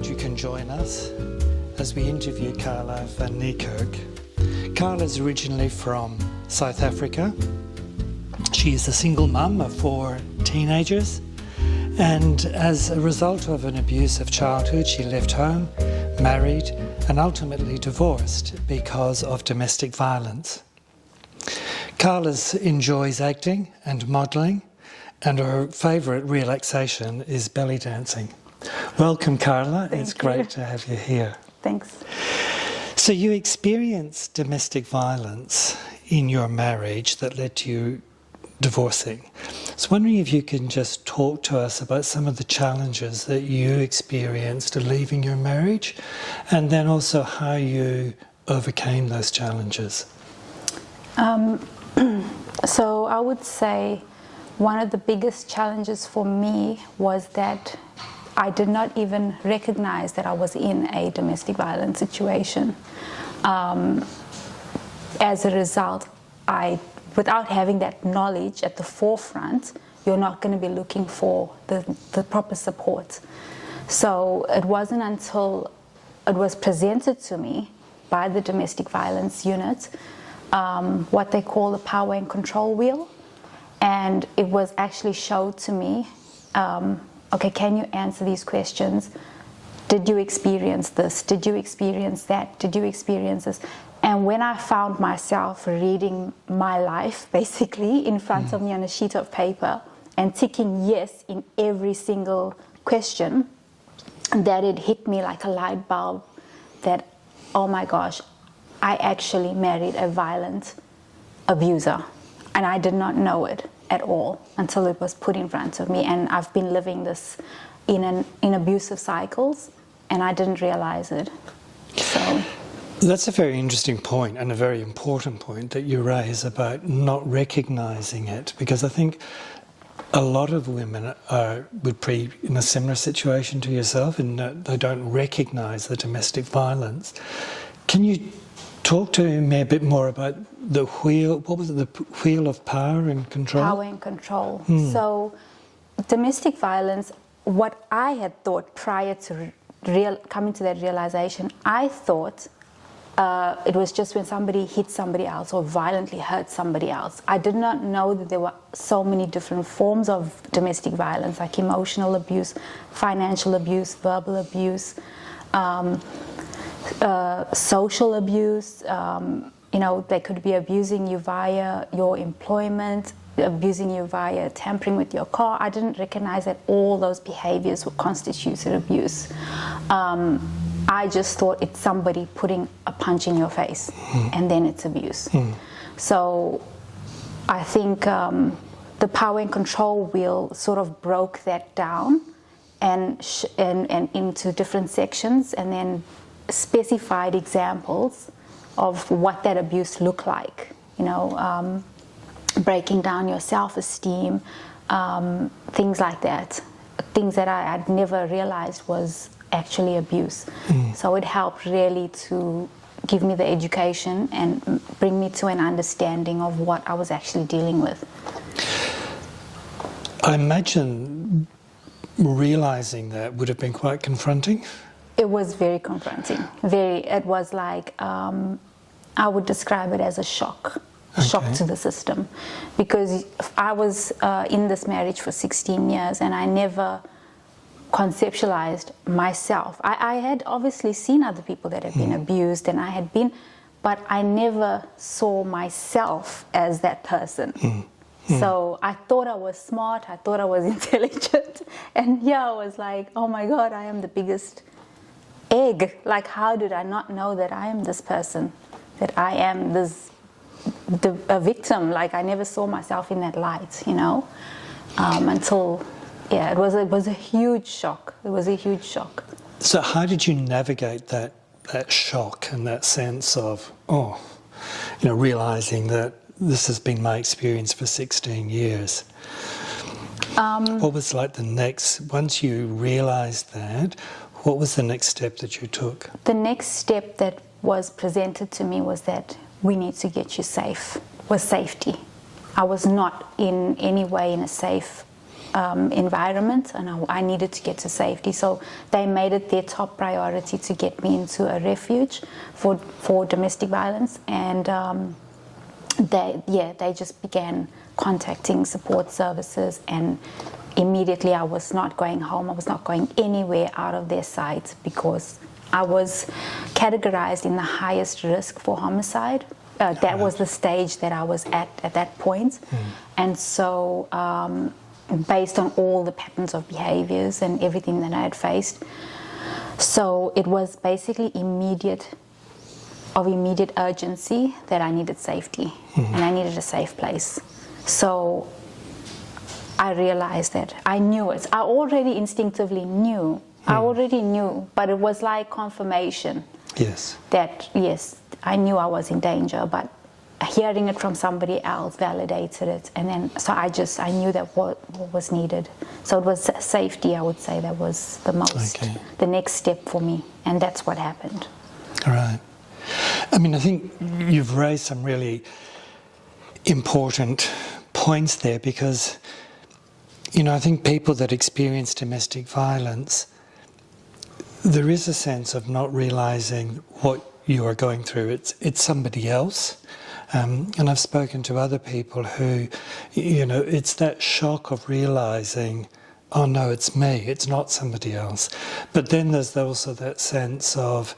glad you can join us as we interview Carla van Niekerk. Carla's originally from South Africa. She is a single mum of 4 teenagers, and as a result of an abusive childhood, she left home, married, and ultimately divorced because of domestic violence. Carla enjoys acting and modelling, and her favourite relaxation is belly dancing. Welcome, Carla. It's great to have you here. Thanks. So you experienced domestic violence in your marriage that led to you divorcing. I was wondering if you can just talk to us about some of the challenges that you experienced leaving your marriage, and then also how you overcame those challenges. So I would say one of the biggest challenges for me was that I did not even recognize that I was in a domestic violence situation. As a result, without having that knowledge at the forefront, you're not going to be looking for the proper support. So it wasn't until it was presented to me by the domestic violence unit, what they call the power and control wheel, and it was actually showed to me, okay, can you answer these questions? Did you experience this? Did you experience that? Did you experience this? And when I found myself reading my life basically in front of me on a sheet of paper and ticking yes in every single question, that it hit me like a light bulb that, oh my gosh, I actually married a violent abuser, and I did not know it at all until it was put in front of me. And I've been living this in abusive cycles, and I didn't realize it. So that's a very interesting point, and a very important point that you raise about not recognizing it, because I think a lot of women would be in a similar situation to yourself, in that they don't recognize the domestic violence. Can you talk to me a bit more about the wheel? What was it? The wheel of power and control? Power and control. So domestic violence, what I had thought prior to coming to that realization, I thought it was just when somebody hit somebody else or violently hurt somebody else. I did not know that there were so many different forms of domestic violence, like emotional abuse, financial abuse, verbal abuse, social abuse. They could be abusing you via your employment, abusing you via tampering with your car. I didn't recognize that all those behaviors constituted abuse. I just thought it's somebody putting a punch in your face, and then it's abuse. So I think the power and control wheel sort of broke that down and into different sections, and then specified examples of what that abuse looked like. Breaking down your self-esteem, things like that. Things that I'd never realized was actually abuse. So it helped really to give me the education and bring me to an understanding of what I was actually dealing with. I imagine realizing that would have been quite confronting. It was very confronting. It was like, I would describe it as a shock to the system, because I was in this marriage for 16 years and I never conceptualized myself. I had obviously seen other people that had been abused, and but I never saw myself as that person. So I thought I was smart, I thought I was intelligent, and I was like, oh my God, I am the biggest egg. Like, how did I not know that I am this person, that I am a victim? Like, I never saw myself in that light, until it was a huge shock. It was a huge shock. So how did you navigate that shock and that sense of, realizing that this has been my experience for 16 years? What was like the next, once you realized that, what was the next step that you took? The next step that was presented to me was that we need to get you safe, was safety. I was not in any way in a safe environment, and I needed to get to safety. So they made it their top priority to get me into a refuge for domestic violence, and they just began contacting support services, and immediately I was not going home. I was not going anywhere out of their sight because I was categorized in the highest risk for homicide. That was the stage that I was at that point. And so based on all the patterns of behaviors and everything that I had faced, so it was basically immediate urgency that I needed safety, and I needed a safe place. So I realized that I knew it. I already instinctively knew. I already knew, but it was like confirmation. Yes. That, yes, I knew I was in danger, but hearing it from somebody else validated it. And then, so I knew that what was needed. So it was safety, I would say, that was the next step for me. And that's what happened. All right. I mean, I think you've raised some really important points there because, you know, I think people that experience domestic violence, there is a sense of not realising what you are going through. It's somebody else. And I've spoken to other people who, you know, it's that shock of realising, oh no, it's me, it's not somebody else. But then there's also that sense of,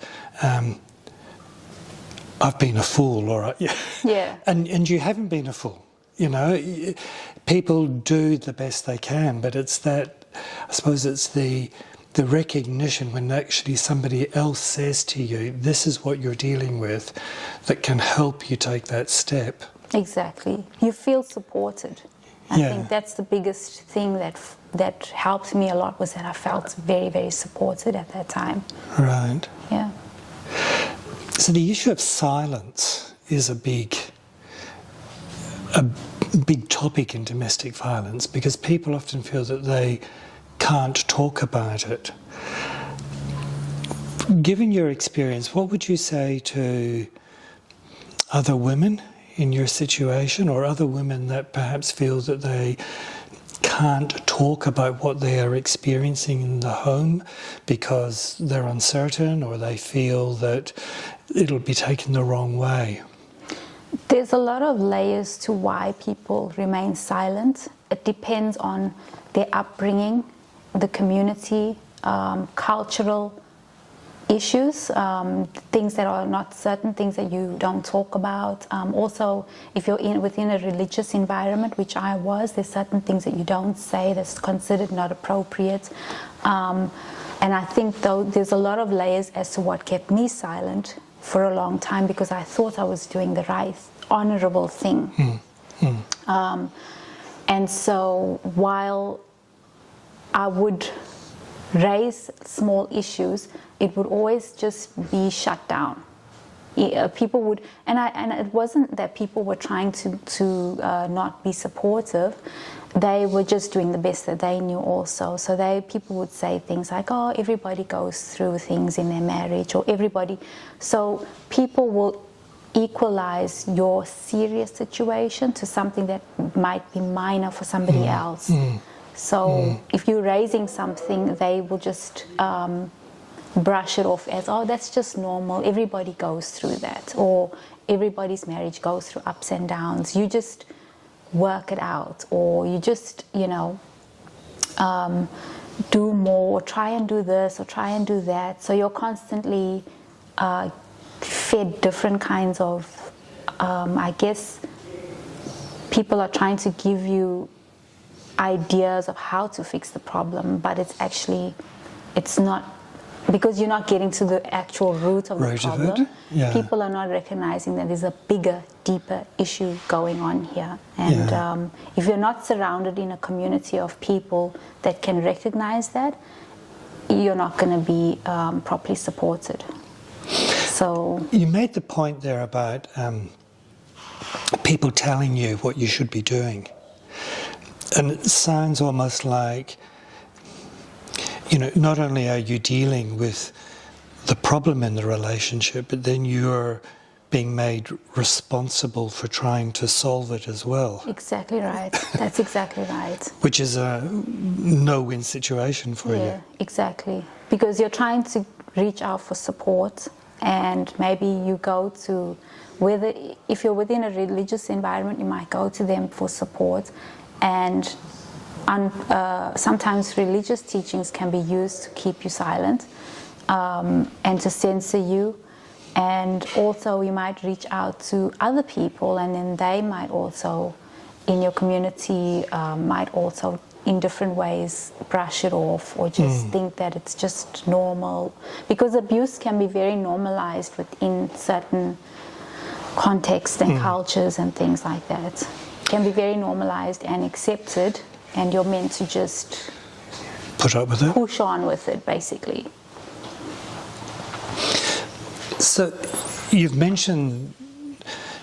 I've been a fool, all right? Yeah. And you haven't been a fool, you know. People do the best they can, but it's that, I suppose it's the recognition when actually somebody else says to you, this is what you're dealing with, that can help you take that step. Exactly. You feel supported. I think that's the biggest thing that helped me a lot, was that I felt very, very supported at that time. Right. Yeah. So the issue of silence is a big topic in domestic violence because people often feel that they can't talk about it. Given your experience, what would you say to other women in your situation, or other women that perhaps feel that they can't talk about what they are experiencing in the home because they're uncertain or they feel that it'll be taken the wrong way? There's a lot of layers to why people remain silent. It depends on their upbringing, the community, cultural issues, things that are not certain, things that you don't talk about. Also, if you're within a religious environment, which I was, there's certain things that you don't say that's considered not appropriate. And I think, though, there's a lot of layers as to what kept me silent for a long time, because I thought I was doing the right, honorable thing. And so while I would raise small issues, it would always just be shut down. People would, and it wasn't that people were trying to not be supportive. They were just doing the best that they knew also. So people would say things like, oh, everybody goes through things in their marriage, or everybody. So people will equalize your serious situation to something that might be minor for somebody else. So if you're raising something, they will just brush it off as, oh, that's just normal. Everybody goes through that. Or everybody's marriage goes through ups and downs. You just work it out. Or you just, do more, or try and do this, or try and do that. So you're constantly fed different kinds of, I guess, people are trying to give you ideas of how to fix the problem, but it's not, because you're not getting to the actual root of the problem. People are not recognizing that there's a bigger, deeper issue going on here. And if you're not surrounded in a community of people that can recognize that, you're not going to be properly supported. So you made the point there about people telling you what you should be doing. And it sounds almost like, not only are you dealing with the problem in the relationship, but then you're being made responsible for trying to solve it as well. Exactly right. That's exactly right. Which is a no-win situation for you. Yeah, exactly. Because you're trying to reach out for support, and maybe you go to, whether if you're within a religious environment, you might go to them for support, and sometimes religious teachings can be used to keep you silent and to censor you. And also you might reach out to other people, and then they might also, in your community, might also in different ways brush it off, or just think that it's just normal. Because abuse can be very normalized within certain contexts and cultures and things like that. It can be very normalized and accepted, and you're meant to just put up with it, push on with it, basically. So you've mentioned,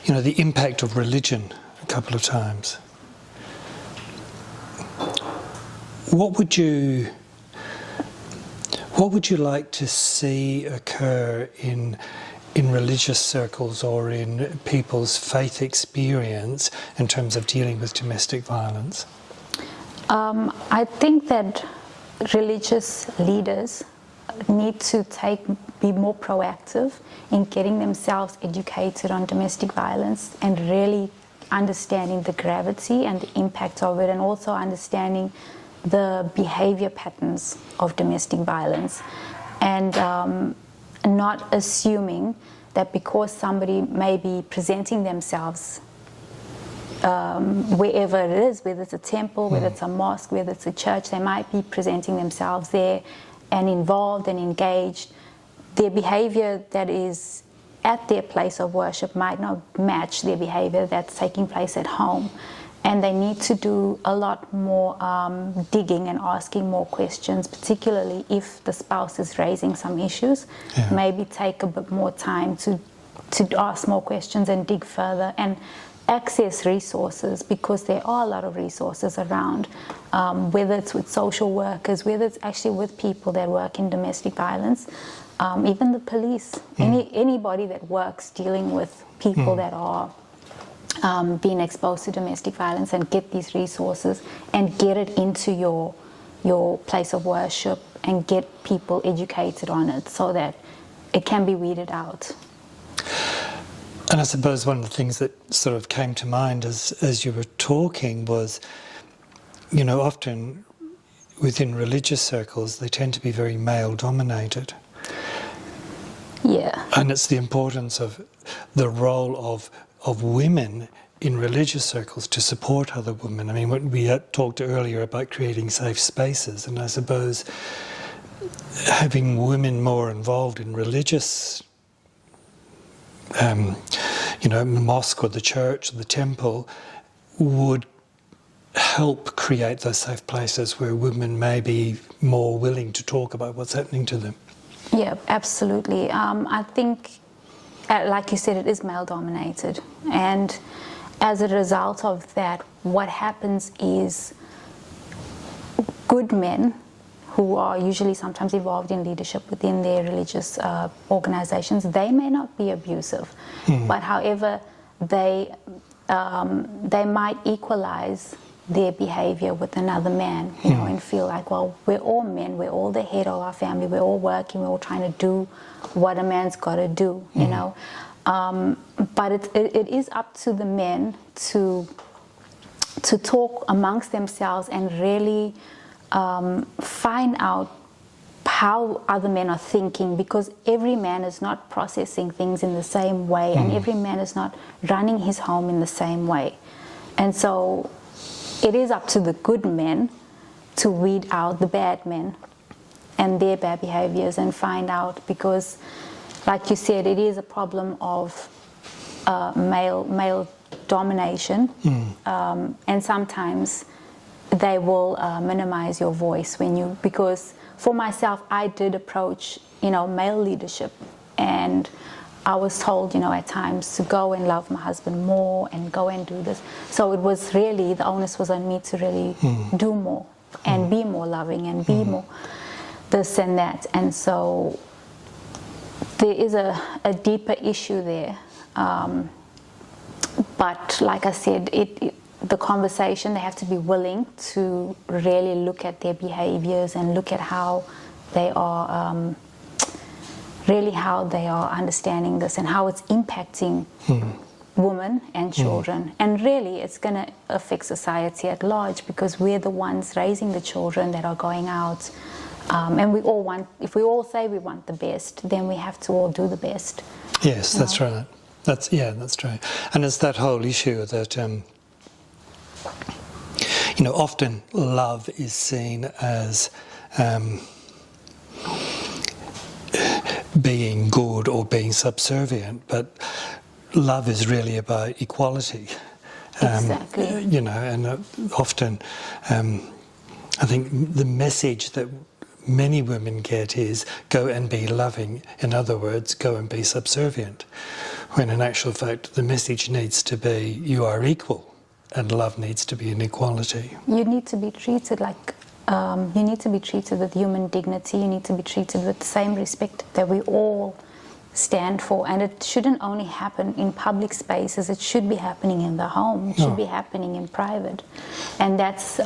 the impact of religion a couple of times. What would you like to see occur in religious circles or in people's faith experience in terms of dealing with domestic violence? I think that religious leaders need to be more proactive in getting themselves educated on domestic violence, and really understanding the gravity and the impact of it, and also understanding the behavior patterns of domestic violence, and not assuming that because somebody may be presenting themselves wherever it is, whether it's a temple, whether it's a mosque, whether it's a church, they might be presenting themselves there and involved and engaged. Their behavior that is at their place of worship might not match their behavior that's taking place at home. And they need to do a lot more digging and asking more questions, particularly if the spouse is raising some issues. Yeah. Maybe take a bit more time to ask more questions and dig further, and access resources, because there are a lot of resources around, whether it's with social workers, whether it's actually with people that work in domestic violence, even the police, anybody that works dealing with people that are being exposed to domestic violence, and get these resources and get it into your place of worship and get people educated on it so that it can be weeded out. And I suppose one of the things that sort of came to mind as you were talking was, often within religious circles, they tend to be very male-dominated. Yeah. And it's the importance of the role of women in religious circles to support other women. I mean, when we talked earlier about creating safe spaces, and I suppose having women more involved in religious the mosque or the church or the temple would help create those safe places where women may be more willing to talk about what's happening to them. Yeah, absolutely. I think, like you said, it is male-dominated. And as a result of that, what happens is good men, who are usually sometimes involved in leadership within their religious organizations, they may not be abusive, but however, they might equalize their behavior with another man, and feel like, well, we're all men, we're all the head of our family, we're all working, we're all trying to do what a man's got to do, But it is up to the men to talk amongst themselves and really find out how other men are thinking, because every man is not processing things in the same way, and every man is not running his home in the same way. And so it is up to the good men to weed out the bad men and their bad behaviors and find out, because like you said, it is a problem of male domination, and sometimes they will minimize your voice because for myself, I did approach, male leadership, and I was told, at times to go and love my husband more and go and do this. So it was really, the onus was on me to really do more and be more loving and be more this and that. And so there is a deeper issue there But like I said, the conversation, they have to be willing to really look at their behaviors and look at how they are, really how they are understanding this and how it's impacting women and children. And really, it's going to affect society at large, because we're the ones raising the children that are going out. And we all want, if we all say we want the best, then we have to all do the best. Yes, that's right. That's true. And it's that whole issue that, often love is seen as being good or being subservient, but love is really about equality. Exactly. And often I think the message that many women get is go and be loving. In other words, go and be subservient. When in actual fact, the message needs to be you are equal, and love needs to be an equality. You need to be treated like, you need to be treated with human dignity. You need to be treated with the same respect that we all stand for. And it shouldn't only happen in public spaces. It should be happening in the home. It should be happening in private. And that's,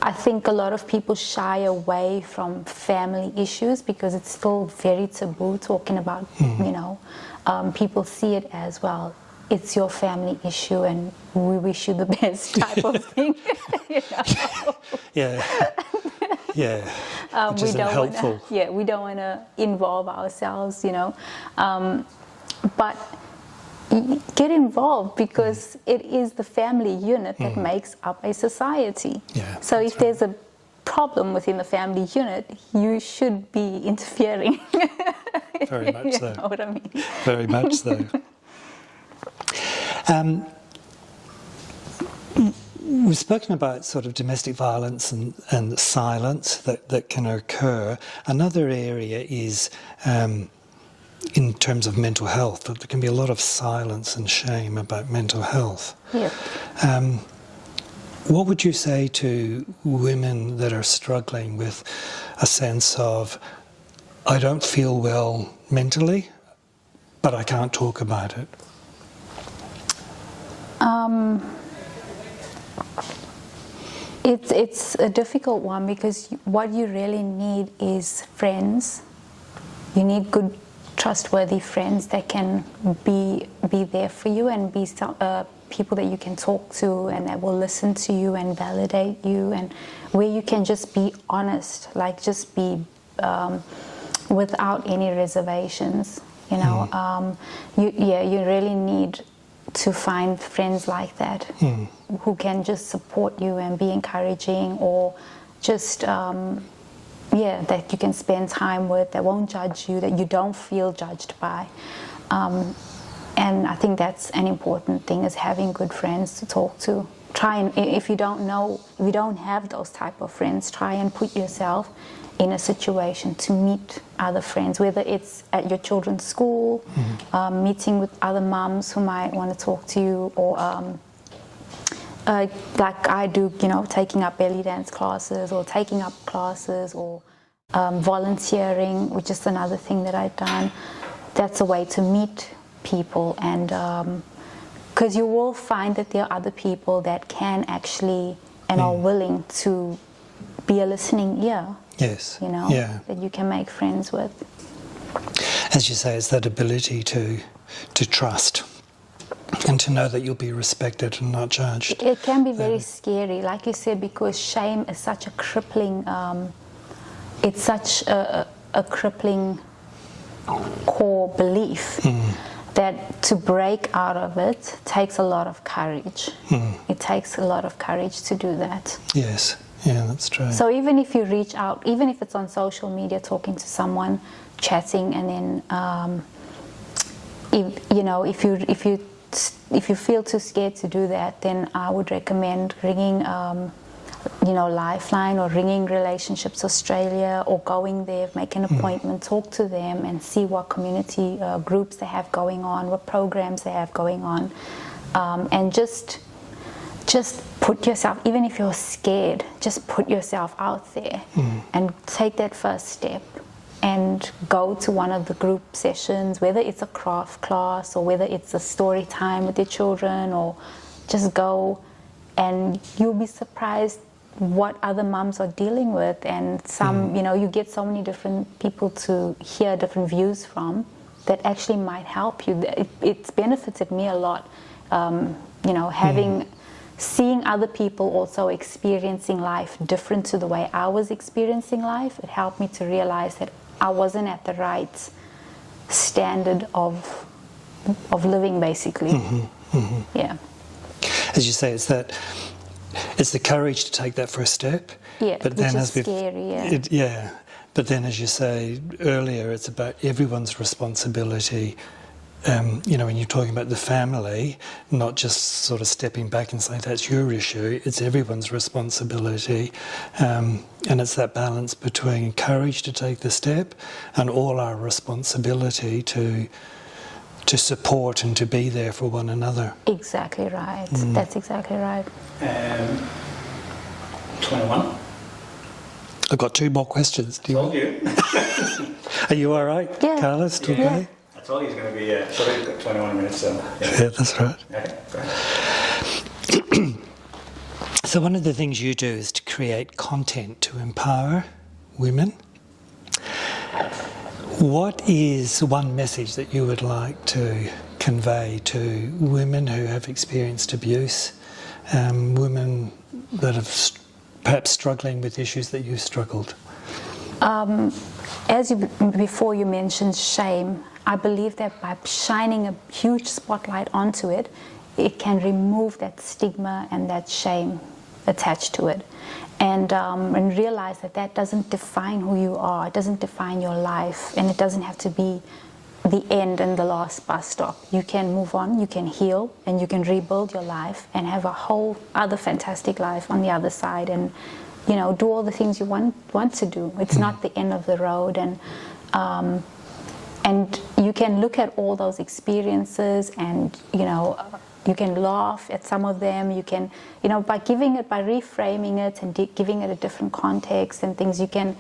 I think a lot of people shy away from family issues because it's still very taboo talking about, people see it as, well, it's your family issue and we wish you the best type of thing. Yeah. Which isn't helpful. We don't want to involve ourselves, but get involved, because it is the family unit that makes up a society. Yeah, so if there's a problem within the family unit, you should be interfering. Very much so. You know what I mean? Very much so. We've spoken about sort of domestic violence and silence that can occur. Another area is in terms of mental health, that there can be a lot of silence and shame about mental health. Yeah. What would you say to women that are struggling with a sense of, I don't feel well mentally, but I can't talk about it? It's a difficult one, because what you really need is friends. You need good, trustworthy friends that can be there for you and be people that you can talk to and that will listen to you and validate you, and where you can just be honest, like just be without any reservations. You really need to find friends like that who can just support you and be encouraging, or just that you can spend time with, that won't judge you, that you don't feel judged by. And I think that's an important thing, is having good friends to talk to. Try and, if you don't have those type of friends, try and put yourself in a situation to meet other friends, whether it's at your children's school, meeting with other mums who might want to talk to you, or like I do, taking up belly dance classes, or taking up classes, or volunteering, which is another thing that I've done. That's a way to meet people, and because you will find that there are other people that can actually and are willing to be a listening ear. Yes. That you can make friends with. As you say, it's that ability to trust and to know that you'll be respected and not judged. It can be very scary, like you said, because shame is such a crippling, it's such a crippling core belief that to break out of it takes a lot of courage. It takes a lot of courage to do that. Yes. Yeah, that's true. So even if you reach out, even if it's on social media, talking to someone, chatting, and then if you feel too scared to do that, then I would recommend ringing Lifeline, or ringing Relationships Australia, or going there, make an appointment, talk to them, and see what community groups they have going on, what programs they have going on, and just put yourself, even if you're scared, just put yourself out there and take that first step and go to one of the group sessions, whether it's a craft class or whether it's a story time with your children, or just go, and you'll be surprised what other mums are dealing with. And some, you know, you get so many different people to hear different views from that actually might help you. It's benefited me a lot, you know, seeing other people also experiencing life different to the way I was experiencing life. It helped me to realize that I wasn't at the right standard of living, basically. Yeah. As you say, it's the courage to take that first step. Yeah, but then, which is scary. Yeah. But then, as you say earlier, it's about everyone's responsibility. You know, when you're talking about the family, not just sort of stepping back and saying that's your issue, it's everyone's responsibility. And it's that balance between courage to take the step and all our responsibility to support and to be there for one another. Exactly right. That's exactly right. 21. I've got 2 more questions. Do you Told you. Are you all right, Yeah. Carla? Still Yeah. okay? I told you it's going to be, so we've got 21 minutes. Yeah, that's right. Okay, great. So one of the things you do is to create content to empower women. What is one message that you would like to convey to women who have experienced abuse, women that have perhaps struggling with issues that you've struggled? Before you mentioned shame, I believe that by shining a huge spotlight onto it, it can remove that stigma and that shame attached to it. And realize that doesn't define who you are, it doesn't define your life, and it doesn't have to be the end and the last bus stop. You can move on, you can heal, and you can rebuild your life and have a whole other fantastic life on the other side, and, you know, do all the things you want to do. It's not the end of the road. And you can look at all those experiences and, you know, you can laugh at some of them. You can, you know, by reframing it and giving it a different context and things, you can,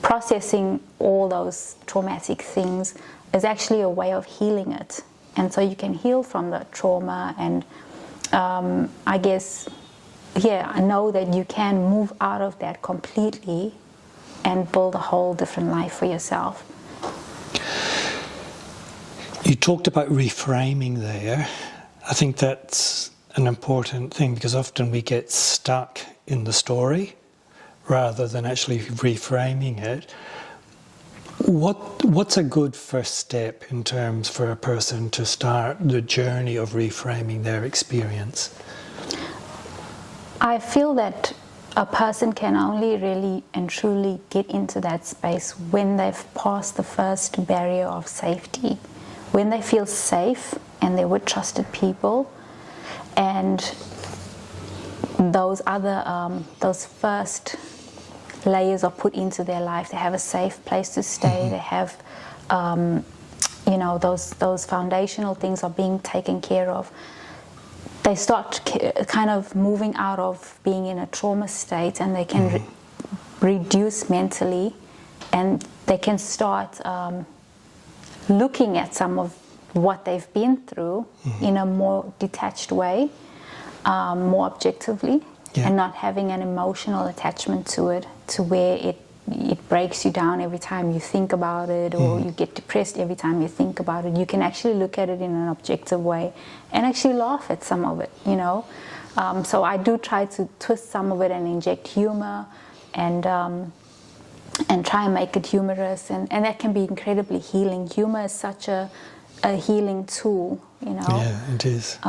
processing all those traumatic things is actually a way of healing it. And so you can heal from the trauma, and I guess, yeah, I know that you can move out of that completely and build a whole different life for yourself. You talked about reframing there. I think that's an important thing, because often we get stuck in the story rather than actually reframing it. What's a good first step in terms for a person to start the journey of reframing their experience? I feel that a person can only really and truly get into that space when they've passed the first barrier of safety, when they feel safe and they're with trusted people, and those first layers are put into their life. They have a safe place to stay. They have, you know, those foundational things are being taken care of. They start kind of moving out of being in a trauma state, and they can reduce mentally, and they can start looking at some of what they've been through in a more detached way, more objectively, and not having an emotional attachment to it, to where it breaks you down every time you think about it, or you get depressed every time you think about it. You can actually look at it in an objective way and actually laugh at some of it, you know. So I do try to twist some of it and inject humor and try and make it humorous, and that can be incredibly healing. Humor is such a healing tool, you know. Yeah, it is.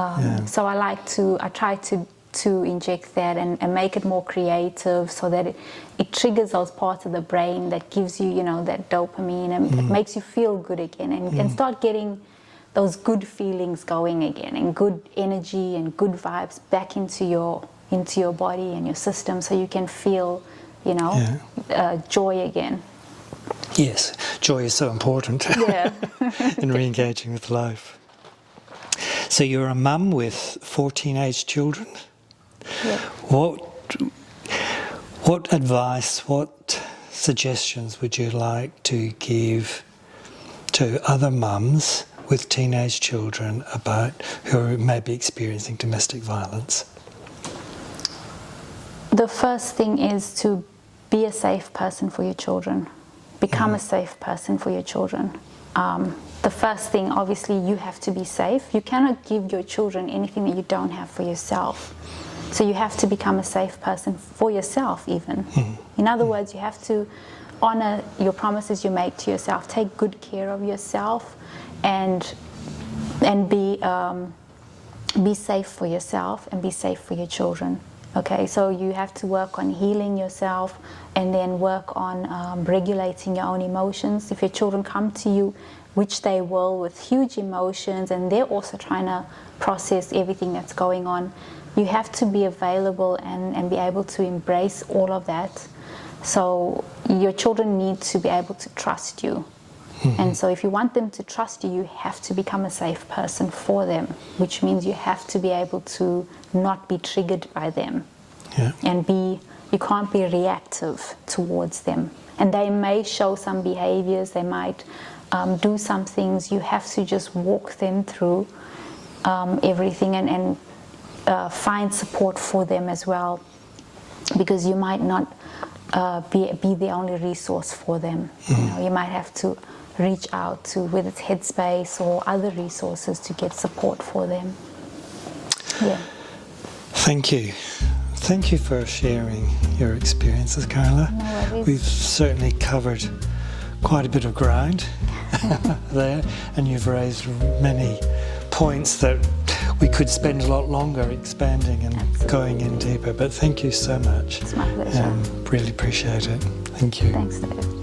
So I try to inject that and make it more creative, so that it triggers those parts of the brain that gives you, you know, that dopamine, and it makes you feel good again, and start getting those good feelings going again, and good energy and good vibes back into your body and your system, so you can feel, you know, joy again. Yes, joy is so important in re-engaging with life. So you're a mum with 4 teenage children. Yep. What advice, what suggestions would you like to give to other mums with teenage children about who may be experiencing domestic violence? The first thing is to be a safe person for your children. Become a safe person for your children. The first thing, obviously, you have to be safe. You cannot give your children anything that you don't have for yourself. So you have to become a safe person for yourself even. In other words, you have to honor your promises you make to yourself. Take good care of yourself and be safe for yourself and be safe for your children. Okay, so you have to work on healing yourself and then work on regulating your own emotions. If your children come to you, which they will, with huge emotions, and they're also trying to process everything that's going on, you have to be available and be able to embrace all of that. So your children need to be able to trust you. And so if you want them to trust you, you have to become a safe person for them, which means you have to be able to not be triggered by them. And you can't be reactive towards them. And they may show some behaviors, they might do some things. You have to just walk them through everything and find support for them as well, because you might not be the only resource for them. You might have to reach out to, whether it's Headspace or other resources, to get support for them. Thank you. Thank you for sharing your experiences, Carla. No worries. We've certainly covered quite a bit of ground there, and you've raised many points that we could spend a lot longer expanding and going in deeper. But thank you so much. It's my pleasure. Really appreciate it. Thank you. Thanks, David.